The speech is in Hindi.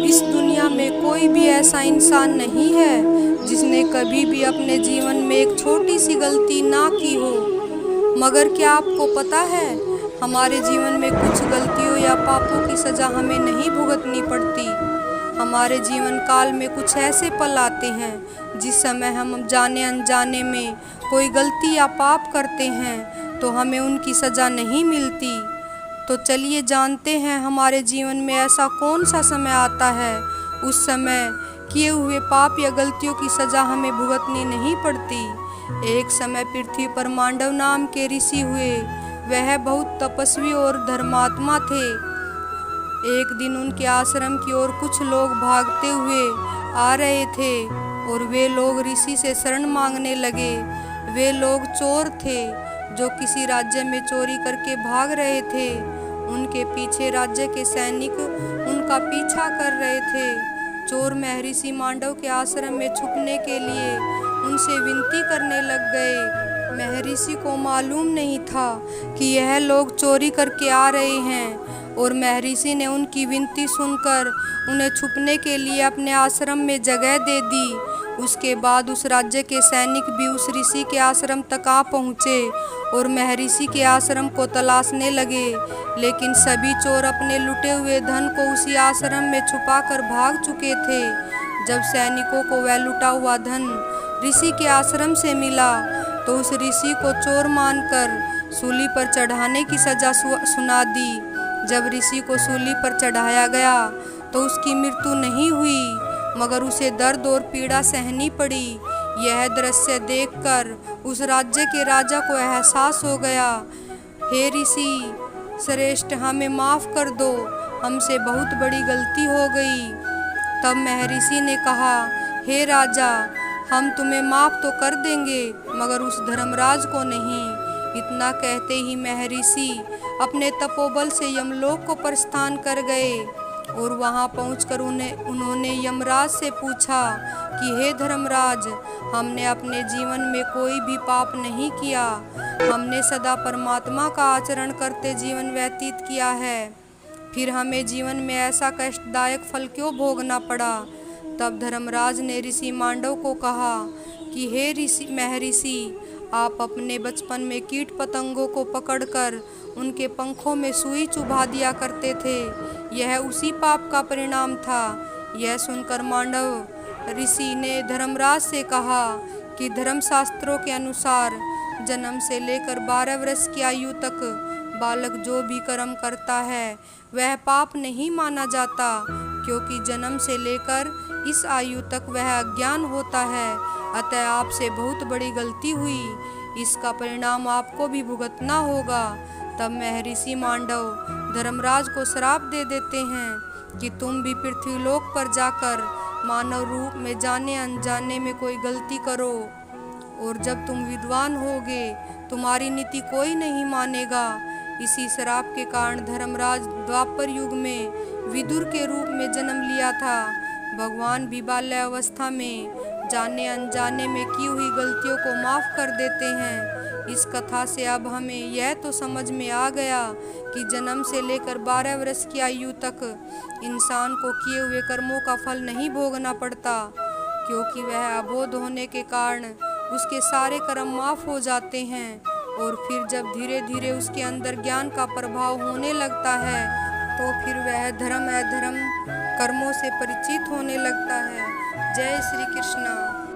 इस दुनिया में कोई भी ऐसा इंसान नहीं है जिसने कभी भी अपने जीवन में एक छोटी सी गलती ना की हो। मगर क्या आपको पता है, हमारे जीवन में कुछ गलतियों या पापों की सज़ा हमें नहीं भुगतनी पड़ती। हमारे जीवन काल में कुछ ऐसे पल आते हैं जिस समय हम जाने अनजाने में कोई गलती या पाप करते हैं तो हमें उनकी सज़ा नहीं मिलती। तो चलिए जानते हैं हमारे जीवन में ऐसा कौन सा समय आता है उस समय किए हुए पाप या गलतियों की सज़ा हमें भुगतनी नहीं पड़ती। एक समय पृथ्वी पर मांडव नाम के ऋषि हुए। वह बहुत तपस्वी और धर्मात्मा थे। एक दिन उनके आश्रम की ओर कुछ लोग भागते हुए आ रहे थे और वे लोग ऋषि से शरण मांगने लगे। वे लोग चोर थे जो किसी राज्य में चोरी करके भाग रहे थे। उनके पीछे राज्य के सैनिक उनका पीछा कर रहे थे। चोर महर्षि मांडव के आश्रम में छुपने के लिए उनसे विनती करने लग गए। महर्षि को मालूम नहीं था कि यह लोग चोरी करके आ रहे हैं और महर्षि ने उनकी विनती सुनकर उन्हें छुपने के लिए अपने आश्रम में जगह दे दी। उसके बाद उस राज्य के सैनिक भी उस ऋषि के आश्रम तक आ पहुँचे और महर्षि के आश्रम को तलाशने लगे, लेकिन सभी चोर अपने लुटे हुए धन को उसी आश्रम में छुपाकर भाग चुके थे। जब सैनिकों को वह लुटा हुआ धन ऋषि के आश्रम से मिला तो उस ऋषि को चोर मानकर सूली पर चढ़ाने की सज़ा सुना दी। जब ऋषि को सूली पर चढ़ाया गया तो उसकी मृत्यु नहीं हुई, मगर उसे दर्द और पीड़ा सहनी पड़ी। यह दृश्य देखकर उस राज्य के राजा को एहसास हो गया, हे ऋषि श्रेष्ठ, हमें माफ़ कर दो, हमसे बहुत बड़ी गलती हो गई। तब महर्षि ने कहा, हे राजा, हम तुम्हें माफ़ तो कर देंगे मगर उस धर्मराज को नहीं। इतना कहते ही महर्षि अपने तपोबल से यमलोक को प्रस्थान कर गए और वहां पहुंचकर उन्होंने यमराज से पूछा कि हे धर्मराज, हमने अपने जीवन में कोई भी पाप नहीं किया। हमने सदा परमात्मा का आचरण करते जीवन व्यतीत किया है, फिर हमें जीवन में ऐसा कष्टदायक फल क्यों भोगना पड़ा। तब धर्मराज ने ऋषि मांडव को कहा कि हे महर्षि, आप अपने बचपन में कीट पतंगों को पकड़कर उनके पंखों में सुई चुभा दिया करते थे, यह उसी पाप का परिणाम था। यह सुनकर मांडव ऋषि ने धर्मराज से कहा कि धर्मशास्त्रों के अनुसार जन्म से लेकर 12 वर्ष की आयु तक बालक जो भी कर्म करता है वह पाप नहीं माना जाता, क्योंकि जन्म से लेकर इस आयु तक वह अज्ञान होता है। अतः आपसे बहुत बड़ी गलती हुई, इसका परिणाम आपको भी भुगतना होगा। तब महर्षि मांडव धर्मराज को श्राप दे देते हैं कि तुम भी पृथ्वीलोक पर जाकर मानव रूप में जाने अनजाने में कोई गलती करो और जब तुम विद्वान होगे तुम्हारी नीति कोई नहीं मानेगा। इसी श्राप के कारण धर्मराज द्वापर युग में विदुर के रूप में जन्म लिया था। भगवान भी बाल्यावस्था में जाने अनजाने में की हुई गलतियों को माफ़ कर देते हैं। इस कथा से अब हमें यह तो समझ में आ गया कि जन्म से लेकर 12 वर्ष की आयु तक इंसान को किए हुए कर्मों का फल नहीं भोगना पड़ता, क्योंकि वह अबोध होने के कारण उसके सारे कर्म माफ़ हो जाते हैं और फिर जब धीरे धीरे उसके अंदर ज्ञान का प्रभाव होने लगता है तो फिर वह धर्म अधर्म कर्मों से परिचित होने लगता है। जय श्री कृष्ण।